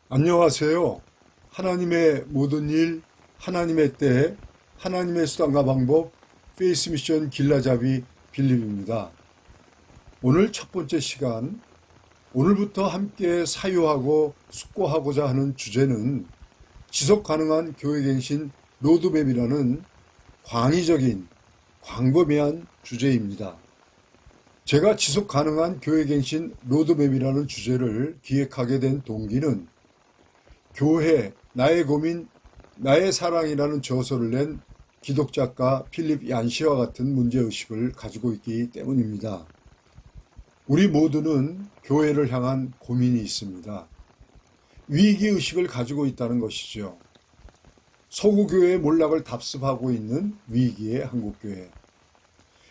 안녕하세요. 하나님의 모든 일, 하나님의 때, 하나님의 수단과 방법, 페이스 미션 길라잡이 빌립입니다. 오늘 첫 번째 시간, 오늘부터 함께 사유하고 숙고하고자 하는 주제는 지속 가능한 교회갱신 로드맵이라는 광의적인 광범위한 주제입니다. 제가 지속 가능한 교회갱신 로드맵이라는 주제를 기획하게 된 동기는 교회, 나의 고민, 나의 사랑이라는 저서를 낸 기독작가 필립 얀시와 같은 문제의식을 가지고 있기 때문입니다. 우리 모두는 교회를 향한 고민이 있습니다. 위기의식을 가지고 있다는 것이죠. 서구교회의 몰락을 답습하고 있는 위기의 한국교회.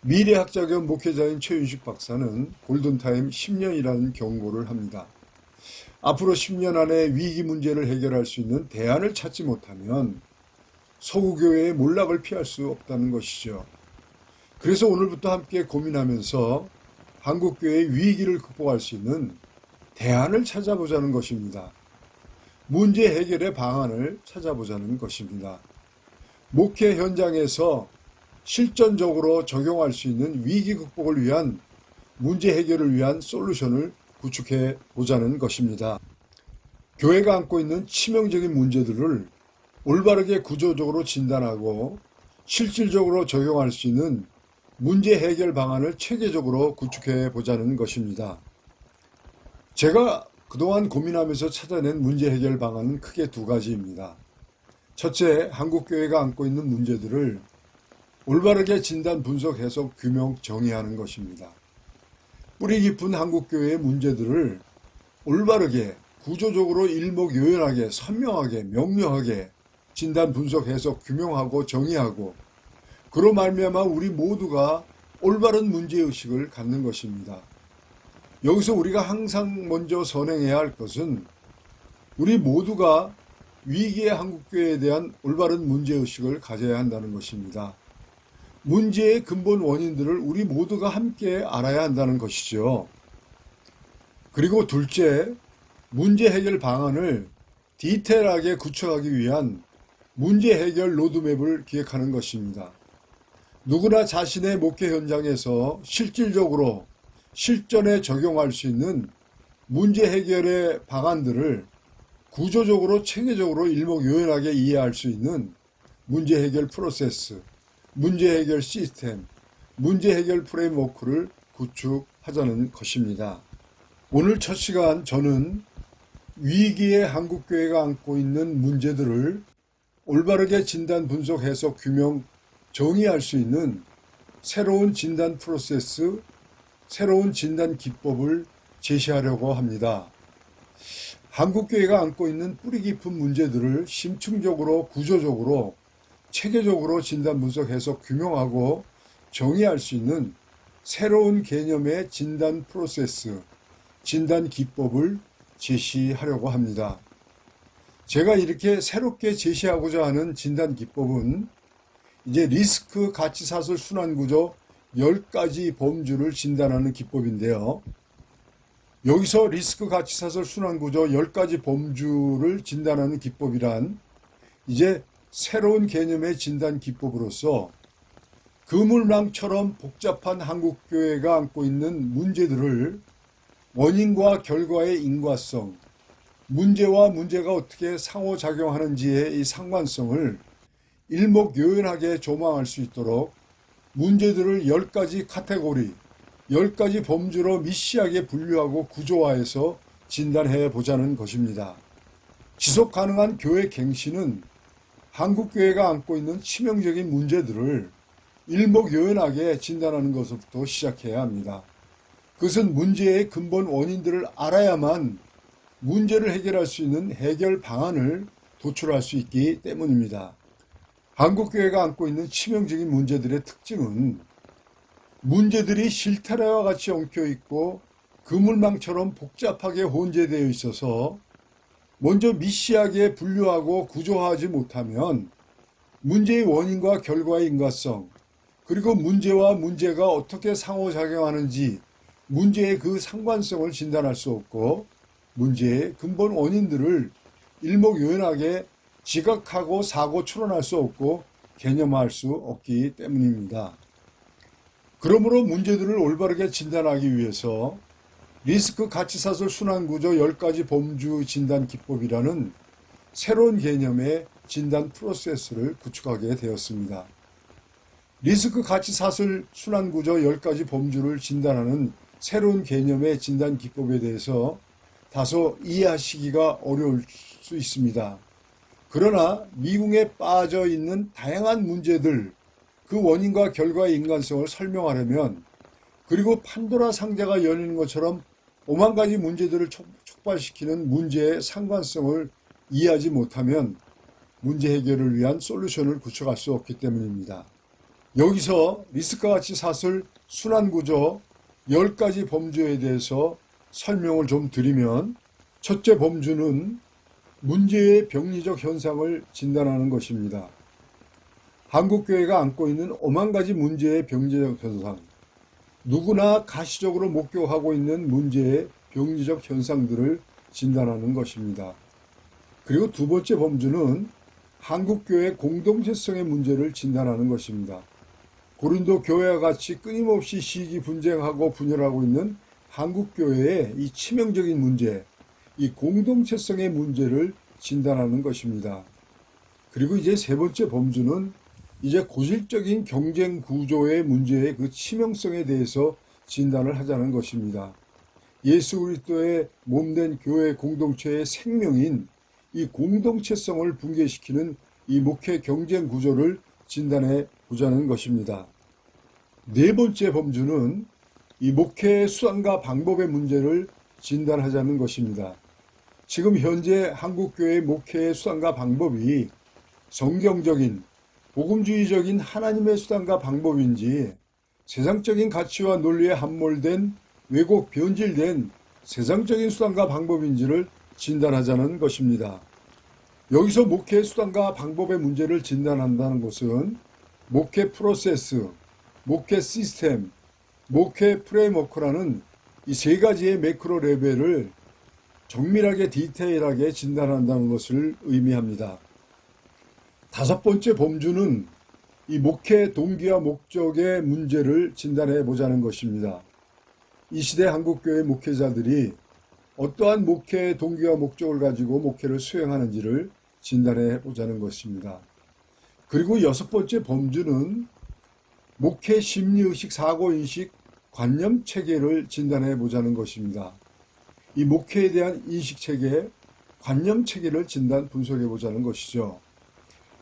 미래학자 겸 목회자인 최윤식 박사는 골든타임 10년이라는 경고를 합니다. 앞으로 10년 안에 위기 문제를 해결할 수 있는 대안을 찾지 못하면 서구교회의 몰락을 피할 수 없다는 것이죠. 그래서 오늘부터 함께 고민하면서 한국교회의 위기를 극복할 수 있는 대안을 찾아보자는 것입니다. 문제 해결의 방안을 찾아보자는 것입니다. 목회 현장에서 실전적으로 적용할 수 있는 위기 극복을 위한 문제 해결을 위한 솔루션을 구축해 보자는 것입니다. 교회가 안고 있는 치명적인 문제들을 올바르게 구조적으로 진단하고 실질적으로 적용할 수 있는 문제 해결 방안을 체계적으로 구축해 보자는 것입니다. 제가 그동안 고민하면서 찾아낸 문제 해결 방안은 크게 두 가지입니다. 첫째, 한국교회가 안고 있는 문제들을 올바르게 진단, 분석, 해석, 규명, 정의하는 것입니다. 뿌리 깊은 한국교회의 문제들을 올바르게 구조적으로 일목요연하게 선명하게 명료하게 진단, 분석, 해석, 규명하고 정의하고 그로 말미암아 우리 모두가 올바른 문제의식을 갖는 것입니다. 여기서 우리가 항상 먼저 선행해야 할 것은 우리 모두가 위기의 한국교회에 대한 올바른 문제의식을 가져야 한다는 것입니다. 문제의 근본 원인들을 우리 모두가 함께 알아야 한다는 것이죠. 그리고 둘째, 문제 해결 방안을 디테일하게 구축하기 위한 문제 해결 로드맵을 기획하는 것입니다. 누구나 자신의 목회 현장에서 실질적으로 실전에 적용할 수 있는 문제 해결의 방안들을 구조적으로 체계적으로 일목요연하게 이해할 수 있는 문제 해결 프로세스, 문제 해결 시스템, 문제 해결 프레임워크를 구축하자는 것입니다. 오늘 첫 시간 저는 위기의 한국교회가 안고 있는 문제들을 올바르게 진단, 분석, 해석, 규명, 정의할 수 있는 새로운 진단 프로세스, 새로운 진단 기법을 제시하려고 합니다. 한국교회가 안고 있는 뿌리 깊은 문제들을 심층적으로, 구조적으로 체계적으로 진단, 분석, 해석, 규명하고 정의할 수 있는 새로운 개념의 진단 프로세스, 진단 기법을 제시하려고 합니다. 제가 이렇게 새롭게 제시하고자 하는 진단 기법은 이제 리스크 가치사슬 순환구조 10가지 범주를 진단하는 기법인데요. 여기서 리스크 가치사슬 순환구조 10가지 범주를 진단하는 기법이란 이제 새로운 개념의 진단 기법으로서 그물망처럼 복잡한 한국교회가 안고 있는 문제들을 원인과 결과의 인과성, 문제와 문제가 어떻게 상호작용하는지의 이 상관성을 일목요연하게 조망할 수 있도록 문제들을 10가지 카테고리, 10가지 범주로 미시하게 분류하고 구조화해서 진단해 보자는 것입니다. 지속 가능한 교회 갱신은 한국교회가 안고 있는 치명적인 문제들을 일목요연하게 진단하는 것부터 시작해야 합니다. 그것은 문제의 근본 원인들을 알아야만 문제를 해결할 수 있는 해결 방안을 도출할 수 있기 때문입니다. 한국교회가 안고 있는 치명적인 문제들의 특징은 문제들이 실타래와 같이 엉켜있고 그물망처럼 복잡하게 혼재되어 있어서 먼저 미시하게 분류하고 구조화하지 못하면 문제의 원인과 결과의 인과성, 그리고 문제와 문제가 어떻게 상호작용하는지 문제의 그 상관성을 진단할 수 없고 문제의 근본 원인들을 일목요연하게 지각하고 사고 추론할 수 없고 개념화할 수 없기 때문입니다. 그러므로 문제들을 올바르게 진단하기 위해서 리스크 가치사슬 순환구조 10가지 범주 진단 기법이라는 새로운 개념의 진단 프로세스를 구축하게 되었습니다. 리스크 가치사슬 순환구조 10가지 범주를 진단하는 새로운 개념의 진단 기법에 대해서 다소 이해하시기가 어려울 수 있습니다. 그러나 미궁에 빠져 있는 다양한 문제들, 그 원인과 결과의 인간성을 설명하려면, 그리고 판도라 상자가 열리는 것처럼 오만 가지 문제들을 촉발시키는 문제의 상관성을 이해하지 못하면 문제 해결을 위한 솔루션을 구축할 수 없기 때문입니다. 여기서 리스크 가치 사슬 순환구조 10가지 범주에 대해서 설명을 좀 드리면, 첫째 범주는 문제의 병리적 현상을 진단하는 것입니다. 한국교회가 안고 있는 오만 가지 문제의 병리적 현상, 누구나 가시적으로 목격하고 있는 문제의 병리적 현상들을 진단하는 것입니다. 그리고 두 번째 범주는 한국교회 공동체성의 문제를 진단하는 것입니다. 고린도 교회와 같이 끊임없이 시기 분쟁하고 분열하고 있는 한국교회의 이 치명적인 문제, 이 공동체성의 문제를 진단하는 것입니다. 그리고 이제 세 번째 범주는 이제 고질적인 경쟁 구조의 문제의 그 치명성에 대해서 진단을 하자는 것입니다. 예수 그리스도의 몸된 교회 공동체의 생명인 이 공동체성을 붕괴시키는 이 목회 경쟁 구조를 진단해 보자는 것입니다. 네 번째 범주는 이 목회의 수단과 방법의 문제를 진단하자는 것입니다. 지금 현재 한국교회의 목회의 수단과 방법이 성경적인 복음주의적인 하나님의 수단과 방법인지 세상적인 가치와 논리에 함몰된 왜곡 변질된 세상적인 수단과 방법인지를 진단하자는 것입니다. 여기서 목회 수단과 방법의 문제를 진단한다는 것은 목회 프로세스, 목회 시스템, 목회 프레임워크라는 이 세 가지의 매크로 레벨을 정밀하게 디테일하게 진단한다는 것을 의미합니다. 다섯 번째 범주는 이 목회 동기와 목적의 문제를 진단해 보자는 것입니다. 이 시대 한국교회 목회자들이 어떠한 목회의 동기와 목적을 가지고 목회를 수행하는지를 진단해 보자는 것입니다. 그리고 여섯 번째 범주는 목회 심리의식, 사고인식, 관념체계를 진단해 보자는 것입니다. 이 목회에 대한 인식체계, 관념체계를 진단 분석해 보자는 것이죠.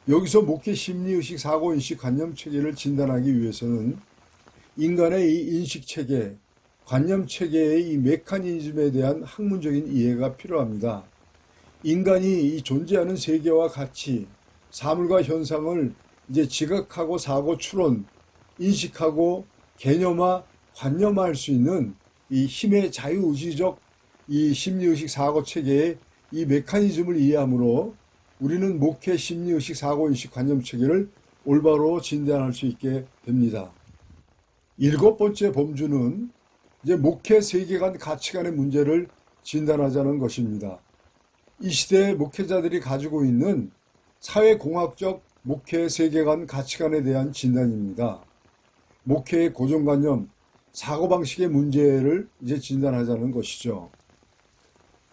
여기서 목회 심리의식, 사고인식, 관념체계를 진단하기 위해서는 인간의 이 인식체계, 관념체계의 이 메커니즘에 대한 학문적인 이해가 필요합니다. 인간이 이 존재하는 세계와 가치, 사물과 현상을 이제 지각하고 사고 추론, 인식하고 개념화, 관념화할 수 있는 이 힘의 자유의지적 이 심리의식 사고체계의 이 메커니즘을 이해함으로 우리는 목회 심리의식 사고인식 관념체계를 올바로 진단할 수 있게 됩니다. 일곱 번째 범주는 이제 목회 세계관 가치관의 문제를 진단하자는 것입니다. 이 시대의 목회자들이 가지고 있는 사회공학적 목회 세계관 가치관에 대한 진단입니다. 목회의 고정관념, 사고방식의 문제를 이제 진단하자는 것이죠.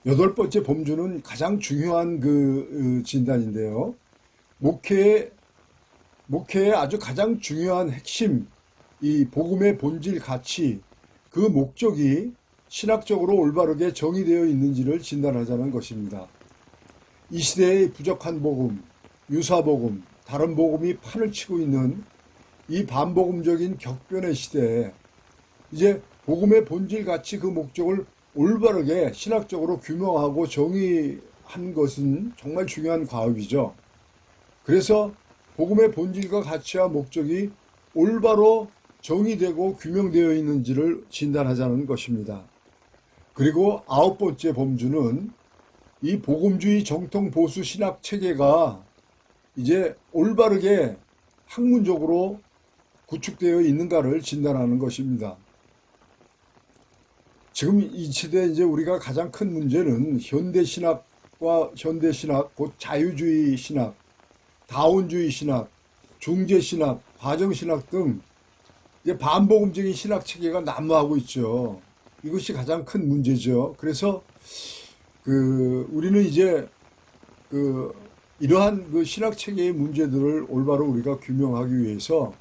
여덟 번째 범주는 가장 중요한 그 진단인데요. 목회의 아주 가장 중요한 핵심, 이 복음의 본질 가치, 그 목적이 신학적으로 올바르게 정의되어 있는지를 진단하자는 것입니다. 이 시대의 부족한 복음, 유사복음, 다른 복음이 판을 치고 있는 이 반복음적인 격변의 시대에 이제 복음의 본질 가치 그 목적을 올바르게 신학적으로 규명하고 정의한 것은 정말 중요한 과업이죠. 그래서 복음의 본질과 가치와 목적이 올바로 정의되고 규명되어 있는지를 진단하자는 것입니다. 그리고 아홉 번째 범주는 이 복음주의 정통 보수 신학 체계가 이제 올바르게 학문적으로 구축되어 있는가를 진단하는 것입니다. 지금 이 시대에 이제 우리가 가장 큰 문제는 현대신학, 곧 자유주의 신학, 다원주의 신학, 중재신학, 과정신학 등 이제 반복음적인 신학 체계가 난무하고 있죠. 이것이 가장 큰 문제죠. 그래서 우리는 이제 이러한 신학 체계의 문제들을 올바로 우리가 규명하기 위해서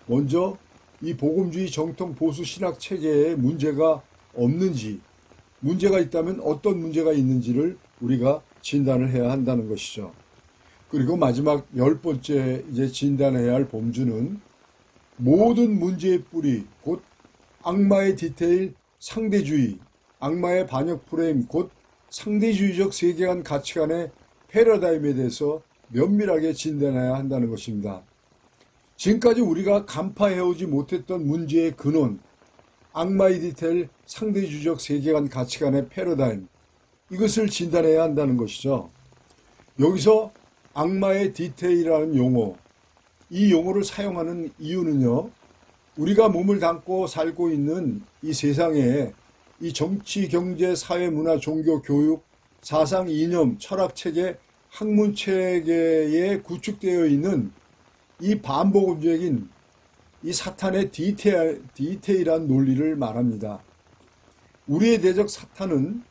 먼저 이 복음주의 정통 보수 신학 체계에 문제가 없는지, 문제가 있다면 어떤 문제가 있는지를 우리가 진단을 해야 한다는 것이죠. 그리고 마지막 10번째 이제 진단해야 할 범주는 모든 문제의 뿌리, 곧 악마의 디테일, 상대주의, 악마의 반역 프레임, 곧 상대주의적 세계관 가치관의 패러다임에 대해서 면밀하게 진단해야 한다는 것입니다. 지금까지 우리가 간파해오지 못했던 문제의 근원, 악마의 디테일, 상대주의적 세계관 가치관의 패러다임, 이것을 진단해야 한다는 것이죠. 여기서 악마의 디테일이라는 용어, 이 용어를 사용하는 이유는요, 우리가 몸을 담고 살고 있는 이 세상에 이 정치, 경제, 사회, 문화, 종교, 교육, 사상, 이념, 철학 체계, 학문 체계에 구축되어 있는 이 반복음적인 이 사탄의 디테일한 논리를 말합니다. 우리의 대적 사탄은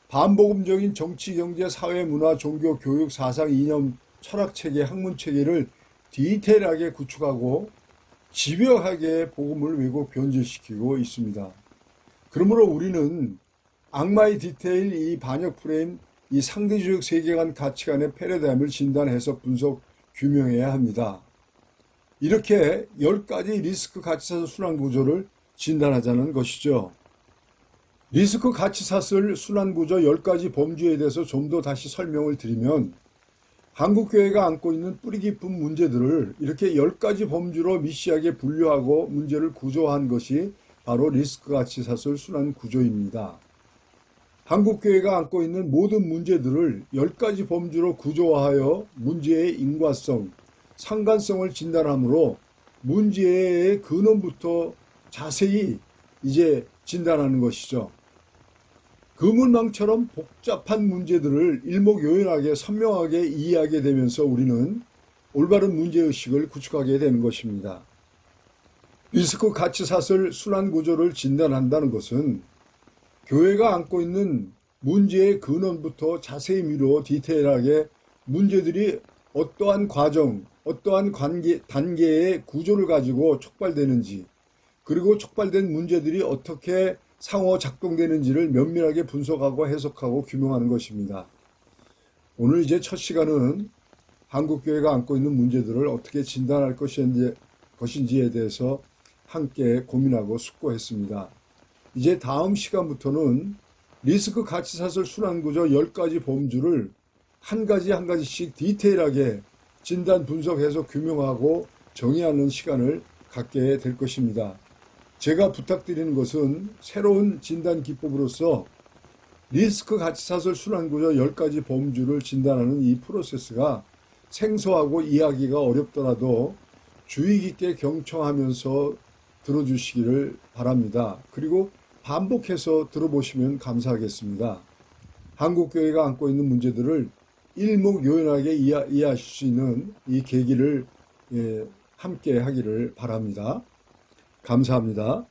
반복음적인 정치, 경제, 사회, 문화, 종교, 교육, 사상, 이념, 철학 체계, 학문 체계를 디테일하게 구축하고 집요하게 복음을 왜곡 변질시키고 있습니다. 그러므로 우리는 악마의 디테일, 이 반역 프레임, 이 상대주의적 세계관 가치관의 패러다임을 진단, 해석, 분석, 규명해야 합니다. 이렇게 10가지 리스크 가치사슬 순환 구조를 진단하자는 것이죠. 리스크 가치사슬 순환 구조 10가지 범주에 대해서 좀 더 다시 설명을 드리면, 한국교회가 안고 있는 뿌리 깊은 문제들을 이렇게 10가지 범주로 미시하게 분류하고 문제를 구조한 것이 바로 리스크 가치사슬 순환 구조입니다. 한국교회가 안고 있는 모든 문제들을 10가지 범주로 구조화하여 문제의 인과성, 상관성을 진단하므로 문제의 근원부터 자세히 이제 진단하는 것이죠. 그물망처럼 복잡한 문제들을 일목요연하게 선명하게 이해하게 되면서 우리는 올바른 문제의식을 구축하게 되는 것입니다. 리스크 가치사슬 순환 구조를 진단한다는 것은 교회가 안고 있는 문제의 근원부터 자세히 미루어 디테일하게 문제들이 어떠한 과정, 어떠한 단계의 구조를 가지고 촉발되는지, 그리고 촉발된 문제들이 어떻게 상호 작동되는지를 면밀하게 분석하고 해석하고 규명하는 것입니다. 오늘 이제 첫 시간은 한국교회가 안고 있는 문제들을 어떻게 진단할 것인지에 대해서 함께 고민하고 숙고했습니다. 이제 다음 시간부터는 리스크 가치사슬 순환구조 10가지 범주를 한 가지씩 디테일하게 진단, 분석, 해석, 규명하고 정의하는 시간을 갖게 될 것입니다. 제가 부탁드리는 것은 새로운 진단 기법으로서 리스크 가치사슬 순환구조 10가지 범주를 진단하는 이 프로세스가 생소하고 이해하기가 어렵더라도 주의 깊게 경청하면서 들어주시기를 바랍니다. 그리고 반복해서 들어보시면 감사하겠습니다. 한국교회가 안고 있는 문제들을 일목요연하게 이해하실 수 있는 이 계기를 함께 하기를 바랍니다. 감사합니다.